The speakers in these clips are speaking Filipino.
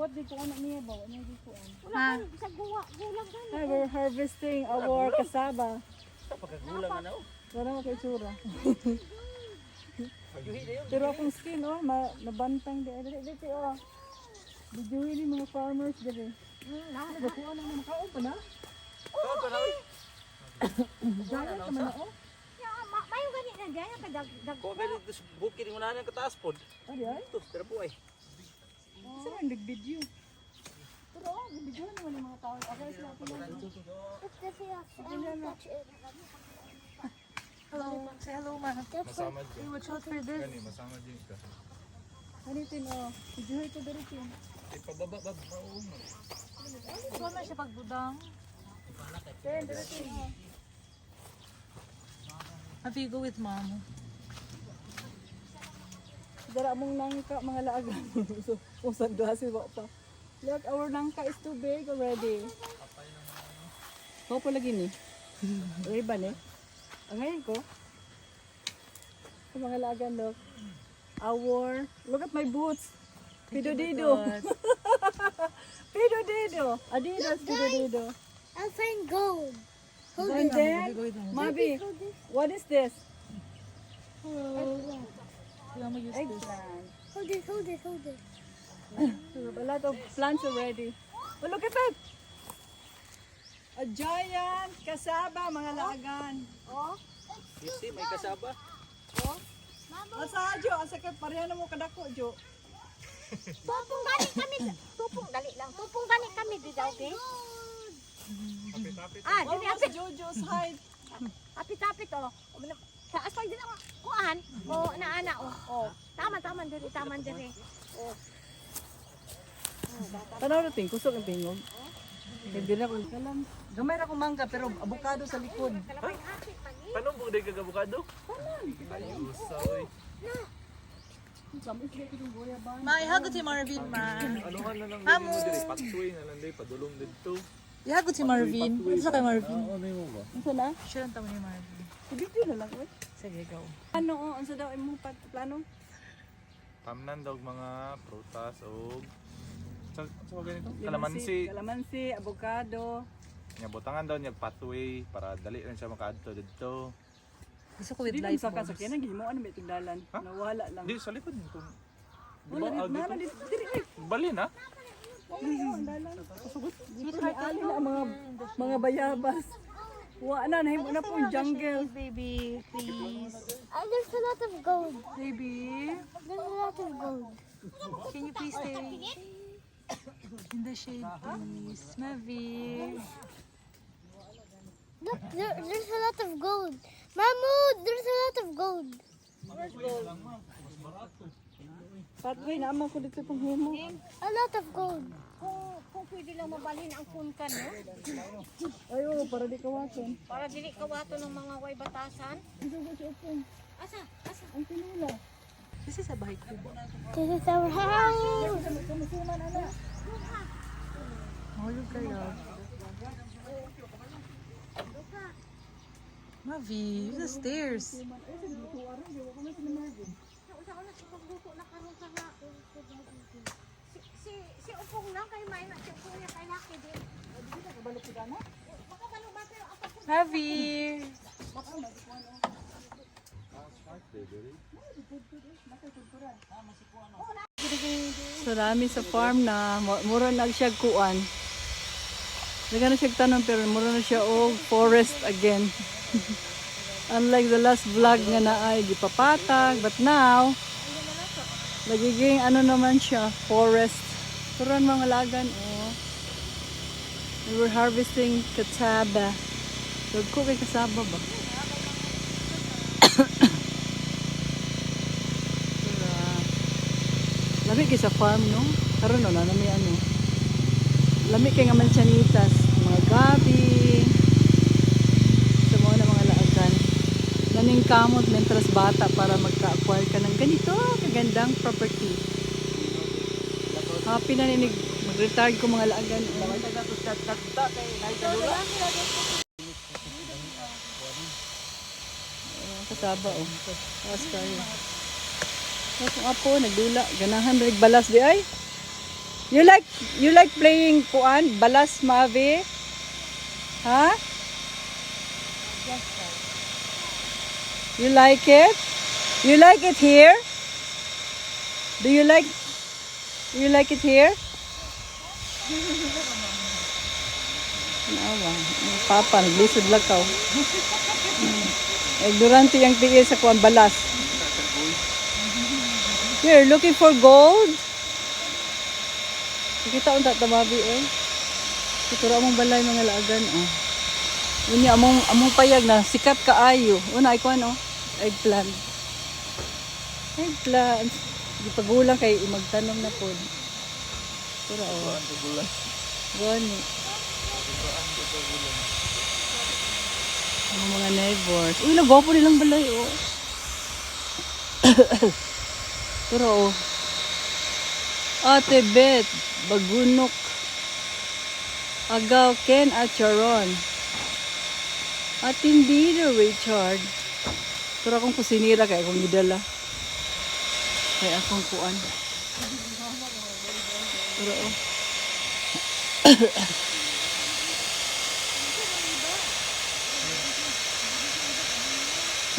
Abot di ko anak niya ba? Ano di ko an? Ha? Sa gulang gani. Hi, we're harvesting our kasaba. Pagkagulang ano? Wala mo kay tsura. Pero akong skin, oh, nabantang di. Dito, oh. Bidyuhin yung mga farmers dito. Nakuha na naman. Kao pa na? Kao pa na, uy. Gaya ka man na, oh. Mayo gani na gaya ka dag. Kung ganito sa bukid mo na ng kataas pod. Adi ay? Ito, pero po ay. Kasi man nag-video. Pero, oh, nag-videohan naman yung mga tao. Okay, sila ako lang. It's the field. I will touch it. Hello. Say hello, ma. Masama dyan. Watch out for this. Kani, masama dyan ka. Hanitin, oh. Videohan ko dito. Ipababa, oo. Ito na siya pagbudang. Then, dito, oh. Have you go with mom? Dara mong nangka mga laagan. So, usad dasi ba pa. Look, our nangka is too big already. Kau pa lagi ni. Riban eh. Ang ngayon ko. Sa mga laagan, look. Look at my boots. Pido-dido. Pido-dido. Adidas, pido-dido. I'll find gold. And then, Mabi, what is this? Kaya mo use this. Eggplant. Hold it. A lot of plants already. Oh, look at that! A giant kasaba, mga laagan. Oh. You see, may kasaba. Asa, Jo? Asa ka pareha na mo kadako, Jo? Tupong gani kami. Tupong dali lang. Tupong gani kami di daw, okay? Ah, dili Almost Jojo's height. apit-apit oh. Sa asal din ako kuan. O naana oh. Oh. Tama diri. Oh. Tanaw natin, kusog ang tingog. Hindi na kung kalam. Gamay na kong mangga, pero avocado sa likod. Kalabay apit man ni. Paano mo day kagabukado? Ayos, oy. Ma, ihagot si Marvin, ma. Anuhan na lang din mo diri, patsuy na lang din, padulong dito. Ihagot si Marvin. Ano sa kay Marvin? Ano mo ba? Ano na? Sure ang tamo ni Marvin. Ibigyo na lang, oy. Sige, go. Ano, oh, ano daw imong plano? Tamnan daw mga prutas o sa ganito, kalamansi. Kalamansi, avocado. Nya butangan daw niya pathway para dali rin siya makaadto dito. Gusto ko with Di light sa bulbs. kasakyan, ang gimo, ano may tigdalan? Ha? Nawala lang. Di sa likod nito. Wala, nana, diri, ay. Bali na. Ang dalan. Dito may ali na ang mga bayabas. Wa na, nahimo na po jungle. Baby, please. There's a lot of gold. Baby, There's a lot of gold. can you please stay in the shade, please? Mavi. Look, there's a lot of gold. Mahmoud, there's a lot of gold. Pathway na amang ko dito pang himo. A lot of gold. Kung pwede lang mabalhin ang punkan, no? Ay, oh, para di kawasan. Para dili kawato ng mga way batasan. Asa? Ang tinula. This is a bahay kubo. This is our house. Kamusuman, ana. Mahulog kayo. Mavi, use the stairs. Si Upong lang kay may na si Upong niya kay laki din. Makabalo ba pero ako po Mavi. So nami sa farm na mura na siya kuan. Daga na siya tanom pero mura na siya og forest again. Unlike the last vlog nga na ay gipapatag, but now nagiging ano naman siya, forest. Turon mga lagan, oh. We were harvesting kasaba. Huwag ko kay kasaba ba? Lami kay sa farm, no? Karon no, nami ano. Lami kay nga manchanitas, mga gabi. Sa mga mga laagan. Naning kamot mentras bata para magka-acquire ka ng ganito, kagandang property. Happy na ninig mag-retire ko mga laagan. Kasaba, oh. Tapos tayo. Tapos ang apo, nagdula. Ganahan rin balas di ay. You like playing kuan balas Mavi? Huh? You like it? You like it here? Do you like it here? Nawa, papa naglisod lakaw. Ignorante yang tingin sa kuan balas. Here, looking for gold. Kita unta tamabi eh. Siguro among balay mga laagan oh. Unya among payag na sikat kaayo. Una ay kuan oh, eggplant. Eggplant. Di pagulang kay magtanom na pod. Pero oh. Gani. Ang mga neighbors. Uy, nagwapo nilang balay oh. Pero oh. Ate Bet, Bagunok, Agaw Ken at Charon. At hindi na Richard. Pero akong kusinira kaya akong gidala. Kaya akong kuan. Pero oh.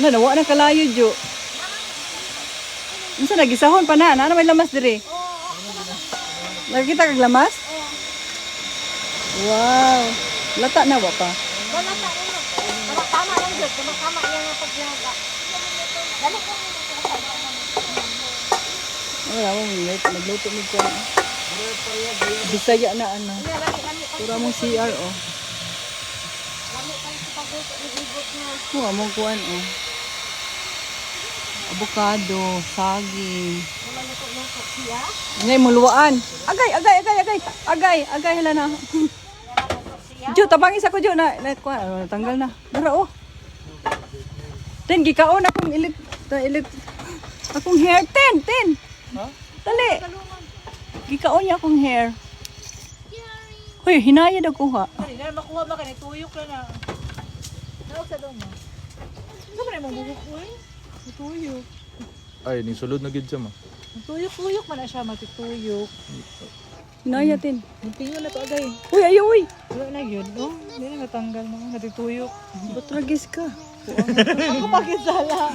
Nawa na kalayo jo. Unsa nagisahon pa na? Ano may lamas dire? Nakita kag lamas? Wow. Lata na wa pa. Wala ta ulo. Tama lang jud, tama yang paglaga. Dali ko. Wala mo nagluto mi ko. Bisaya na ano. Pura mong CR oh. Kuha mong kuan oh. Avocado, saging. Ngay muluan. Agay hala na. Jo, tabang isa ko jo na kuan tanggal na. Dara oh. Ten gikaon akong ilit. Akong hair 10. Ha? Dali. Gikaon niya akong hair. Hoy, hinaya daw kuha. Kanina makuha ba kanina tuyok lang na. Naog sa dong mo. Ano ba mo buhok ko eh? Tuyok. Ay, ning sulod na gid siya ma. Tuyok man na siya matituyok. Hinaya tin. Muntingo na to agay. Uy, ayo uy. Wala na yun, no? Hindi na natanggal mo. Natituyok. Ba't ragis ka? Ako pakisala.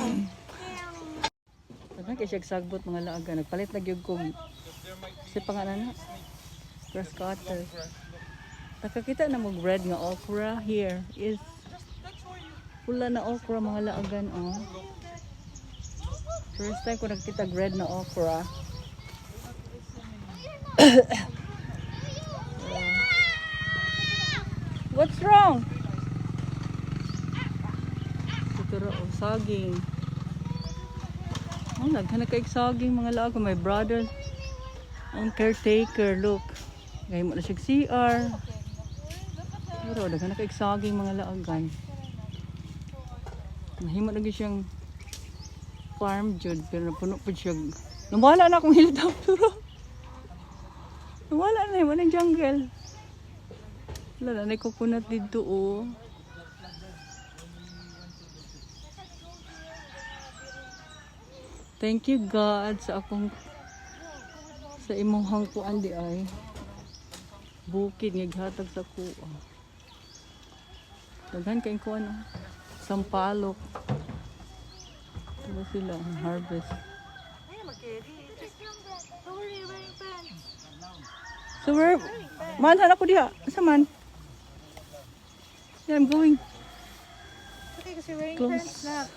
Pagka kaya siya sagbot mga laaga. Nagpalit na gyud kong kasi pangalan na. Grass cutter. Nakakita na mag red nga okra. Here is pula na okra mga laagan. Oh. First time ko nakita red na okra. What's wrong? Ito oh, saging. Oh, naghanap kay saging mga laaga. My brother ang caretaker, look. Ngayon mo na siya CR. Pero naghanap kay saging mga laagan. Nahimo na siyang farm jud pero napuno po siya. Nawala na akong helicopter. Nawala na yun ang jungle. Wala na coconut dito oh. Thank you God sa akong sa imuhang kuan di ay bukid nga gihatag sa kuha. Daghan kay kuan oh. Sampalok. Diba sila harvest. So where manhan ako diha. Sa man? Yeah, I'm going. Okay, kasi wearing Close. pants na.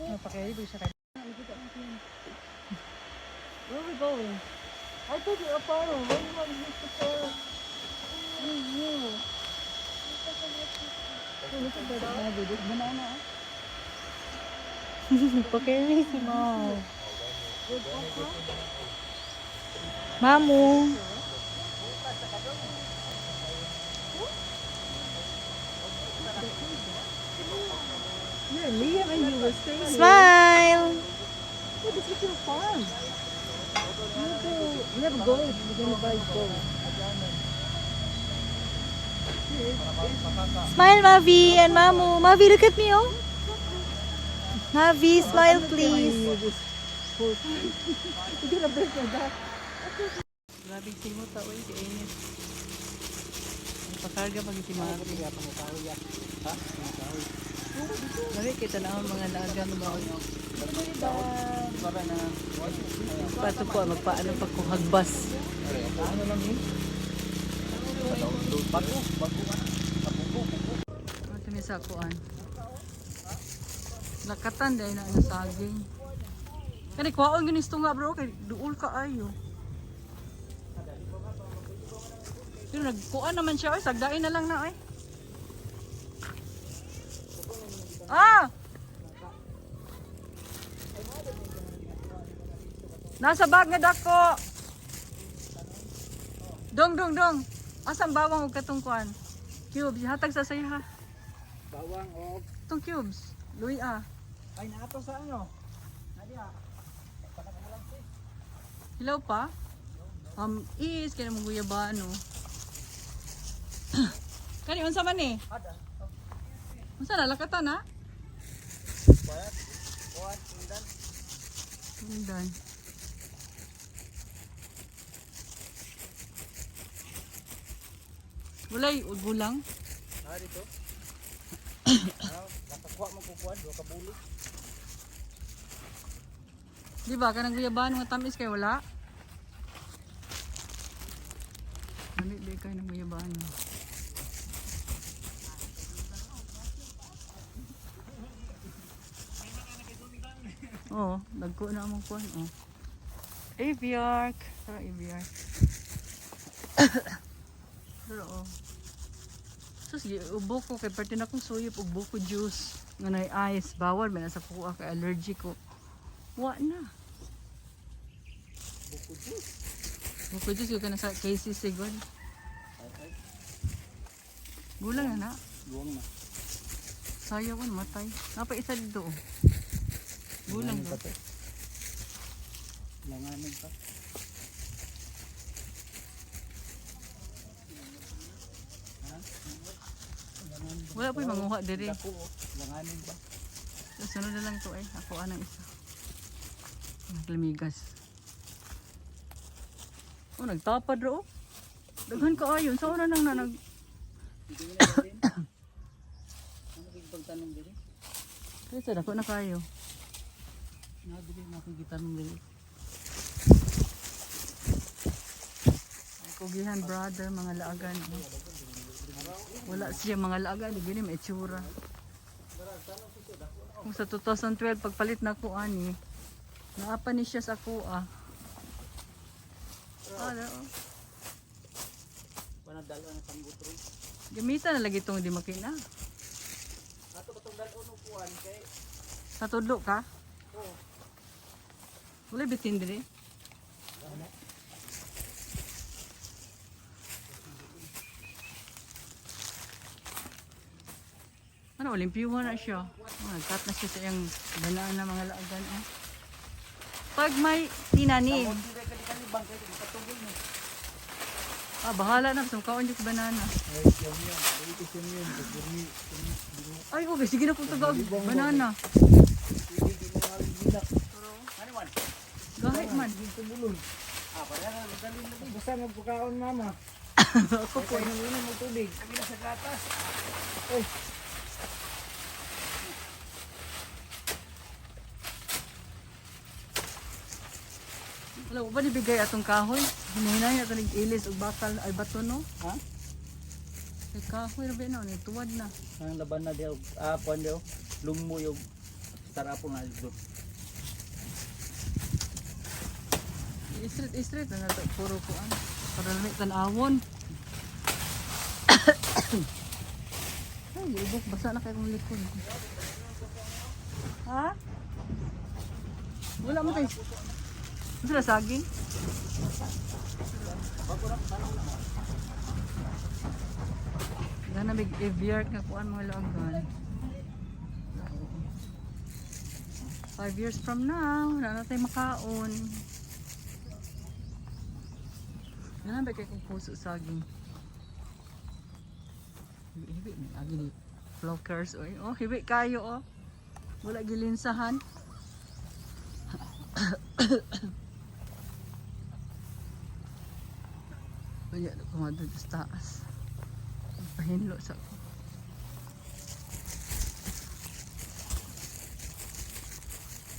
Napakari ko siya kanina. Where are we going? I told you Aparo. Where you want to look for? Look at that. This banana. Pakari si Mau. Mamu. Yeah, Liam and you were staying here. Smile. Oh, this is your farm. We have a goat. We're going to buy goat. Smile, Mavi and Mamu. Mavi, look at me, oh. Mavi, smile, please. You're going to break your back. Grabe simot ta oy, kainit. Pakarga pag si Mari. Lagi kita na ang mga lagan ba. Para na. Pato po magpaano pag kuhagbas. Ano lang yun? Bago. Ito may sakuan. Lakatan dahil na ang saging. Kani kwaon ginis to nga bro kay duol ka ayo. Pero nagkuan naman siya oy, sagdain na lang na oy. Ah! Nasa bag nga dako. Dong. Asam bawang og katong kuan? Cubes, hatag sa saya. Bawang o. Tong cubes. Luy ah. Ay, naato sa ano? Hilaw pa? Is kaya mong guyabano. Kani unsa man ni? Unsa na lakatan ha? Undan. Walay gulang. Dito. Nakakuha mo kukuha, do ka bulo. Di ba kanang guyabano nga tamis kay wala? Dali di kay nang guyabano. Oh, dagko na among kuan oh. Aviark, tara aviark. Pero oh. Sus, ubo ko kay parte na kong suyop ug buko juice nga nay ice bawal man sa kuha kay allergic ko. Wa na. Buko juice yung na sa KC Sigod. Gulang na na. Luwang na. Sayo ko matay. Napa isa dito. Oh. Gulang ba? Langanin pa. Wala po yung manguha diri. Langanin pa. Sunod na lang to eh. Ako anang isa. Naglamigas. Oh, nagtapad ro. Daghan ka ayon. Sa una nang nanag... Hindi mo na din. Ano kayong tanong diri? Kaya sa dako na kayo. Nabili nakikita nung diri. Kugihan brother, mga laagan. Oh. Wala siya mga laagan. Gini may itsura. Kung sa 2012 pagpalit na ko ani, naapa ni siya sa kuha. Ano? Panadala na sang butro. Gamitan na lagi itong di makina. Ato katong dalon og kuan kay Sa tudlo ka? Oo. Wala bitin diri. Ano, olimpiyuhan na siya. Oh, nagkat na siya sa iyang banana mga laagan. Oh. Pag may tinanim, hindi kay kanibang kay katugol ni. bahala na. Sa kaon yung banana. Ay, okay. Sige na kung tagag. Banana. Ano man? Gahit man. Ah, para na dalin lagi. Basta magpukaon mama. Ako po. Inom mo tubig. Kami na sa gatas. Wala ko ba nibigay atong kahoy? Hinahinay na ito nag-ilis o bakal ay bato no? Ha? Ay kahoy na ba na? Tuwad na. Ang laban na diyo. Ah, kuan diyo. Lungmo yung tarapo nga dito. Istrit na nato. Puro ko ano. Para lamig tanawon. Ay, libok. Basa na kayo kong likod. Ha? Wala mo tayo. Ano sila saging? Gana big aviark nga kuan mga lagan. 5 years from now, wala na tayo makaon. Gana ba kayo kung puso saging? Hibi, agi ni flockers. Oh, hibi kayo oh. Wala gilinsahan. Kaya ko madud sa taas. Pahinlo sa ko.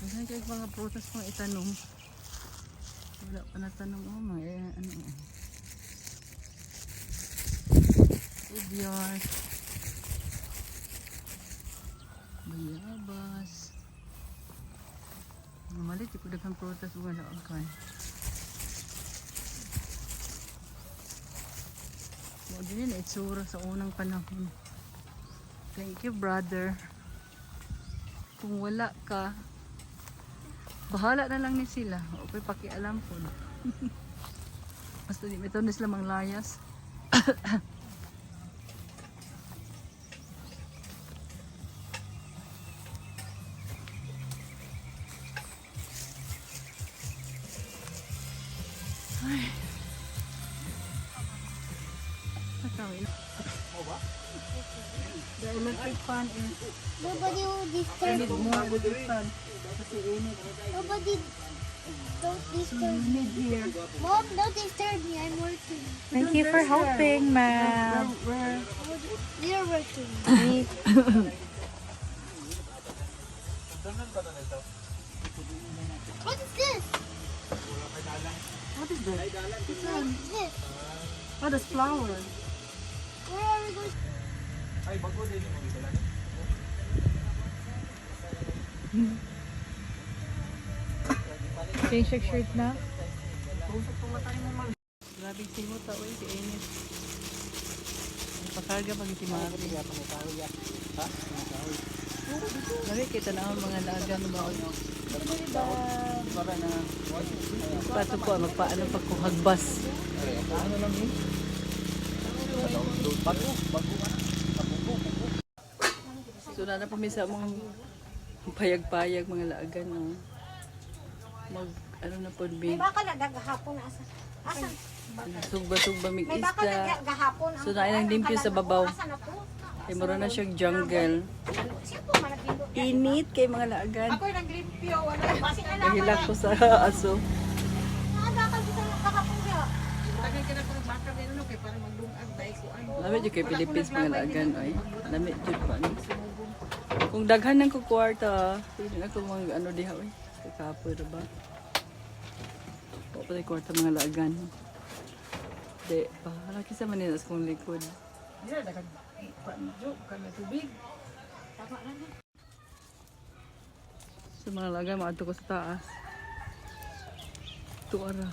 Wala kayo mga prutas pang itanong. Wala pa natanong oh, mga ano. Ubyas. Bayabas. Malit ko daghang prutas wala agkan. Mo din na itsura sa unang panahon. Thank you, brother. Kung wala ka, bahala na lang ni sila. Okay, pakialam po. Basta di ito na sila manglayas. Ay. Nakawin. The electric fan is Nobody will disturb need me. more electric fan. Kasi init. Nobody don't So disturb you me. need here. Mom, don't disturb me. I'm working. Thank you for helping, ma'am. Where? You're working. What is this? What is that? What is this? Oh, that's flower. Where are we going? Ay, bago din yung mga dala. Change your shirt na. Grabe simot ta oy, init. Pakarga pag itimari. Lagi kita na ang mga lagan ba o Para na pato ko magpaano pag ko hagbas. ano lang yun? Bago. So na pamisa mong payag-payag mga laagan no. Mag ano na pod May big. baka na gagahapon na asa. Asan? Sugba-sugba mig May baka na isda. gagahapon. So na ilang limpyo sa babaw. Asan na to? Kay mura na siyang jungle. Siya po managindo. Init kay mga laagan. Ako'y naglimpyo. Wala. Basi na lang. Nahilak ko sa aso. Nakadakal ko sa kakapon siya. Tagal ka na ko bakal din ano kay para magdungag dai ko ano. Lamit yung kay Philippines mga laagan oy. Lamit jud pa ni. Kung daghan nang ko kwarta, pwede na ko mga ano diha oy. Kay kapoy ra ba? O pa kwarta mga laagan. De, laki sa manila sa kong likod. Dira dagan panjo kana tubig. Tama na na. Sa mga laagan maadto ko sa taas. Tuara.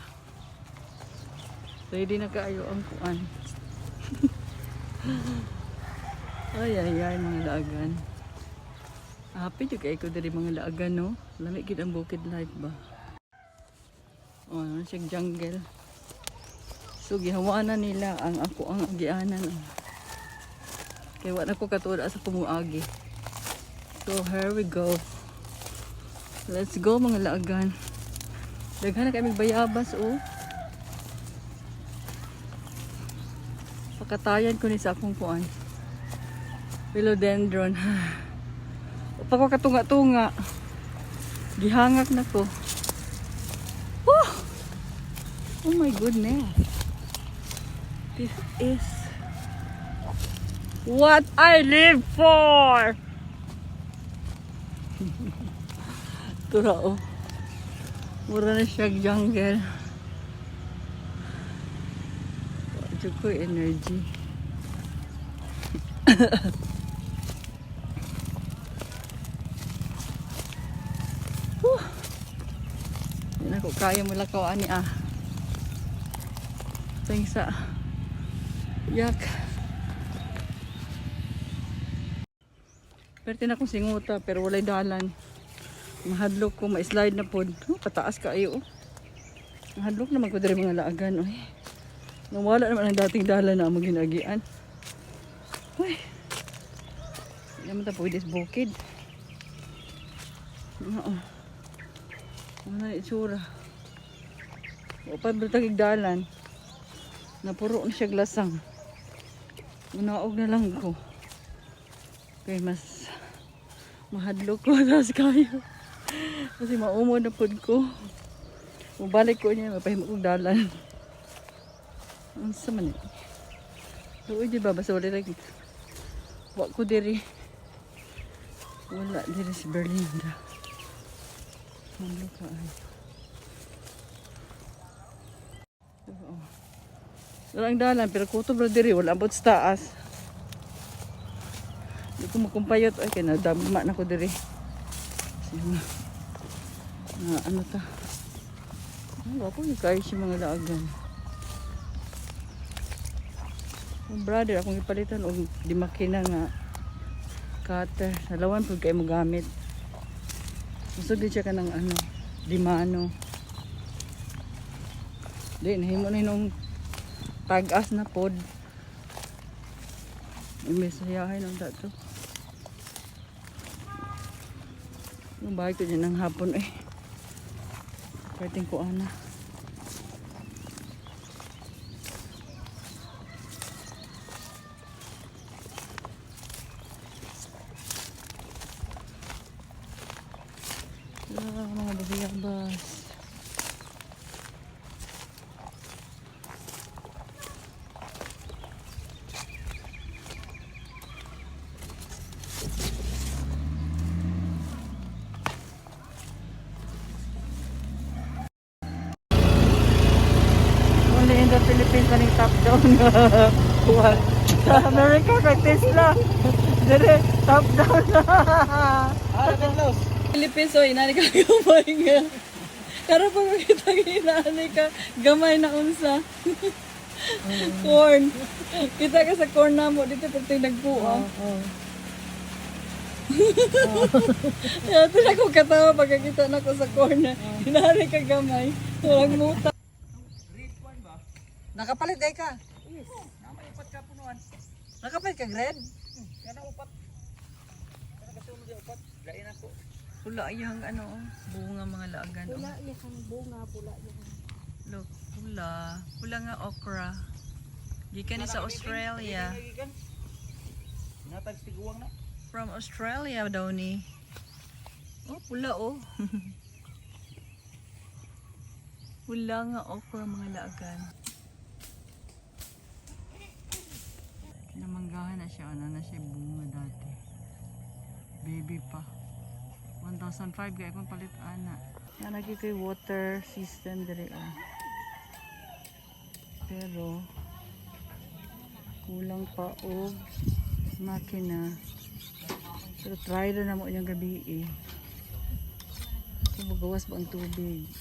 Ready na kaayo ang kuan. Ay, mga laagan. Happy juga ko dari mga laagan, no? Lamig gid ang bukid life ba? Oh, ano siyang jungle. So, gihawanan nila ang ako ang agianan. Oh. Kaya wala ko katuda sa pumuagi. So, here we go. Let's go mga laagan. Daghan na kami bayabas, oh. Pakatayan ko ni sa akong kuan. Philodendron. Upa ko katunga-tunga. Gihangak na ko. Woo! Oh my goodness. This is what I live for. Tura oh. Mura na siya jungle. Ito ko energy. Hindi na ko kaya mo lakaw ani ah. Thanks sa yak. Pwede na akong singuta pero walay dalan. Mahadlok ko, ma-slide na pod. Oh, pataas ka ayo. Mahadlok naman ko diri mga laagan. Oy. Nawala naman ang dating dalan na mo ginagian. Uy. Hindi naman ta pwede sa bukid. Oo. Ano na itsura. O pa tagig dalan. Napuro na siya glasang. Unaog na lang ko. Kaya mas mahadlok ko tapos kayo. Kasi maumod na pod ko. Mabalik ko niya, mapahimok kong dalan. Ang sama niya. Doon di ba? Basta wala rin. Wa ko diri. Wala diri si Berlinda. Ano ka ay. Oo. Wala ang dalan, pero kutob na diri. Wala abot sa taas. Hindi ko makumpayot. Ay, kaya nadama na ko diri. Sige. Ano ta? Ano ako yung kaya siya mga laagan. Oh, brother, akong ipalitan o di makina nga cutter. Nalawan po kayo mo gamit. Gusto din siya ka ng ano, dimano. Di, nahimo na yung tag-as na pod. May sayahay ng dato. Yung bahay ko dyan ng hapon eh. Pwedeng ko ana. Mga babiyabas. Only in the Philippines kaning top down. Kuwan. Sa America kay Tesla. Dire top down. Philippines oy inani ka gamay nga. Karo pag makita inani ka gamay na unsa. Corn. Kita ka sa corn namo dito pag nagbuo. Ya to ko katawa pagkakita na ko sa corn. Inani ka gamay. Walang muta. Nakapalit day ka? Yes. Namaipat ka punuan. Nakapalit ka grade? Kana upat. Kana kasunod yung upat. Lain ako. Pula yung ano, bunga mga laagan. Pula yan, bunga, pula yan. Look, pula. Pula nga okra. Gikan ni sa Australia. Natag tiguang na. From Australia daw ni. Oh, pula oh. Pula nga okra mga laagan. Namanggahan na siya. Ano na siya bunga dati. Baby pa. 1,005 gaya kung palit ana. Yan lagi kay water system diri ah. Pero kulang pa og makina. Pero try na mo yung gabi eh. So magawas ba ang tubig?